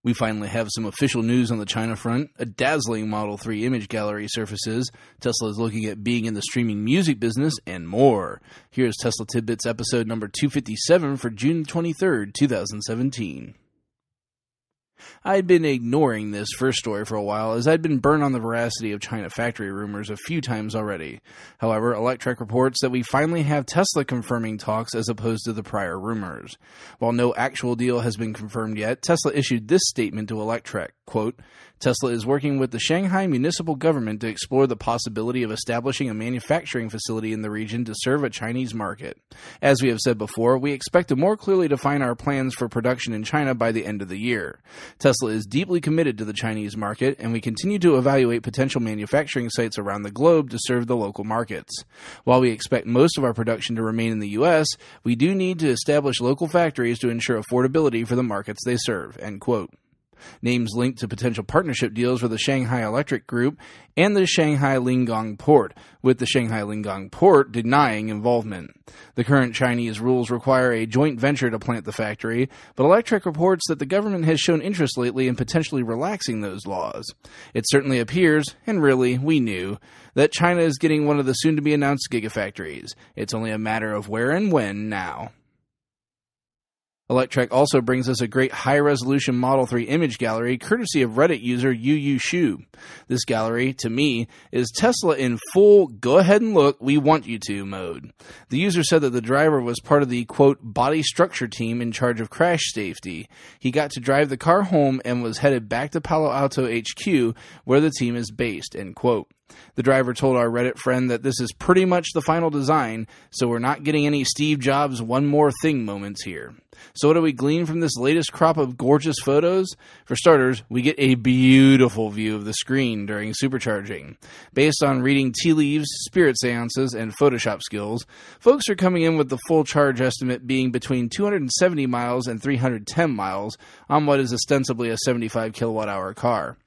We finally have some official news on the China front. A dazzling Model 3 image gallery surfaces. Tesla is looking at being in the streaming music business and more. Here's Tesla Tidbits episode number 257 for June 23rd, 2017. I'd been ignoring this first story for a while as I'd been burned on the veracity of China factory rumors a few times already. However, Electrek reports that we finally have Tesla confirming talks as opposed to the prior rumors. While no actual deal has been confirmed yet, Tesla issued this statement to Electrek, quote, Tesla is working with the Shanghai municipal government to explore the possibility of establishing a manufacturing facility in the region to serve a Chinese market. As we have said before, we expect to more clearly define our plans for production in China by the end of the year. Tesla is deeply committed to the Chinese market, and we continue to evaluate potential manufacturing sites around the globe to serve the local markets. While we expect most of our production to remain in the U.S., we do need to establish local factories to ensure affordability for the markets they serve, end quote. Names linked to potential partnership deals were the Shanghai Electric Group and the Shanghai Lingang Port, with the Shanghai Lingang Port denying involvement. The current Chinese rules require a joint venture to plant the factory, but Electrek reports that the government has shown interest lately in potentially relaxing those laws. It certainly appears, and really, we knew, that China is getting one of the soon-to-be-announced gigafactories. It's only a matter of where and when now. Electrek also brings us a great high-resolution Model 3 image gallery courtesy of Reddit user Yu Shu. This gallery, to me, is Tesla in full go-ahead-and-look, we-want-you-to mode. The user said that the driver was part of the, quote, body structure team in charge of crash safety. He got to drive the car home and was headed back to Palo Alto HQ, where the team is based, end quote. The driver told our Reddit friend that this is pretty much the final design, so we're not getting any Steve Jobs one more thing moments here. So what do we glean from this latest crop of gorgeous photos? For starters, we get a beautiful view of the screen during supercharging. Based on reading tea leaves, spirit seances, and Photoshop skills, folks are coming in with the full charge estimate being between 270 miles and 310 miles on what is ostensibly a 75 kilowatt-hour car.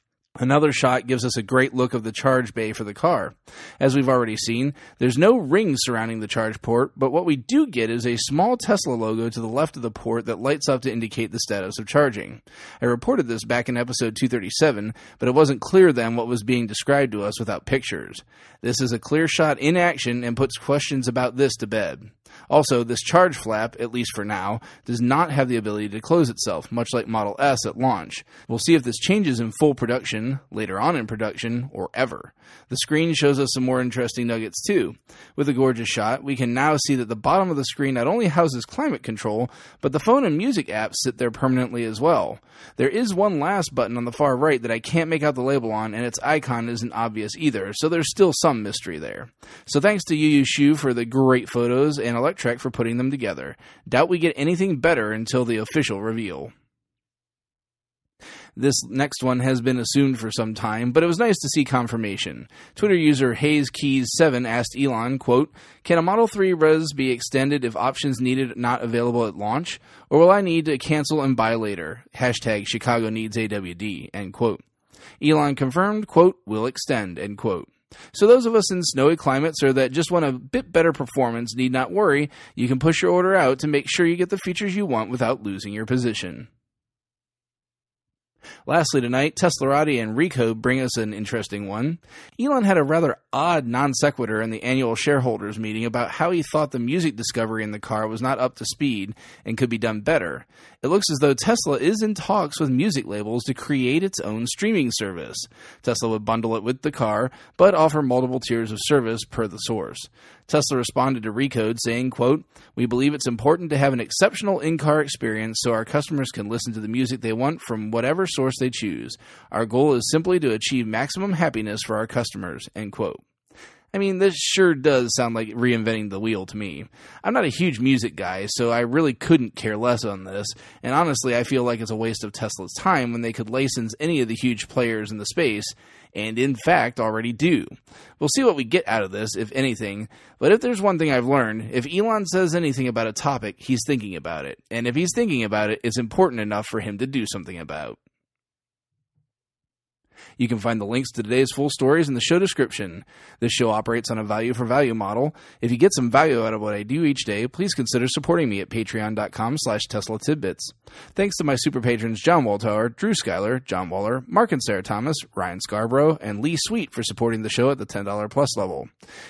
Another shot gives us a great look of the charge bay for the car. As we've already seen, there's no ring surrounding the charge port, but what we do get is a small Tesla logo to the left of the port that lights up to indicate the status of charging. I reported this back in episode 237, but it wasn't clear then what was being described to us without pictures. This is a clear shot in action and puts questions about this to bed. Also, this charge flap, at least for now, does not have the ability to close itself, much like Model S at launch. We'll see if this changes in full production, later on in production, or ever. The screen shows us some more interesting nuggets too. With a gorgeous shot, we can now see that the bottom of the screen not only houses climate control, but the phone and music apps sit there permanently as well. There is one last button on the far right that I can't make out the label on, and its icon isn't obvious either, so there's still some mystery there. So thanks to Yu Shu for the great photos, and Electrek for putting them together. Doubt we get anything better until the official reveal. This next one has been assumed for some time, but it was nice to see confirmation. Twitter user HazeKeys7 asked Elon, quote, can a Model 3 res be extended if options needed not available at launch, or will I need to cancel and buy later? Hashtag Chicago needs AWD, end quote. Elon confirmed, quote, will extend, end quote. So those of us in snowy climates or that just want a bit better performance need not worry. You can push your order out to make sure you get the features you want without losing your position. Lastly tonight, Teslarati and Rico bring us an interesting one. Elon had a rather odd non sequitur in the annual shareholders meeting about how he thought the music discovery in the car was not up to speed and could be done better. It looks as though Tesla is in talks with music labels to create its own streaming service. Tesla would bundle it with the car, but offer multiple tiers of service per the source. Tesla responded to Recode saying, quote, we believe it's important to have an exceptional in-car experience so our customers can listen to the music they want from whatever source they choose. Our goal is simply to achieve maximum happiness for our customers, end quote. I mean, this sure does sound like reinventing the wheel to me. I'm not a huge music guy, so I really couldn't care less on this, and honestly, I feel like it's a waste of Tesla's time when they could license any of the huge players in the space, and in fact already do. We'll see what we get out of this, if anything, but if there's one thing I've learned, if Elon says anything about a topic, he's thinking about it, and if he's thinking about it, it's important enough for him to do something about. You can find the links to today's full stories in the show description. This show operates on a value-for-value model. If you get some value out of what I do each day, please consider supporting me at patreon.com/Tesla Tidbits. Thanks to my super patrons John Waltower, Drew Schuyler, John Waller, Mark and Sarah Thomas, Ryan Scarborough, and Lee Sweet for supporting the show at the $10 plus level.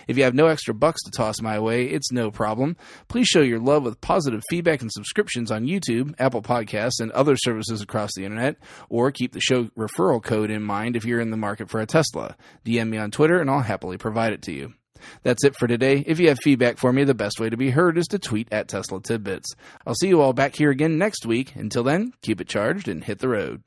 If you have no extra bucks to toss my way, it's no problem. Please show your love with positive feedback and subscriptions on YouTube, Apple Podcasts, and other services across the internet, or keep the show referral code in mind if you're in the market for a Tesla. DM me on Twitter and I'll happily provide it to you. That's it for today. If you have feedback for me, the best way to be heard is to tweet at Tesla Tidbits. I'll see you all back here again next week. Until then, keep it charged and hit the road.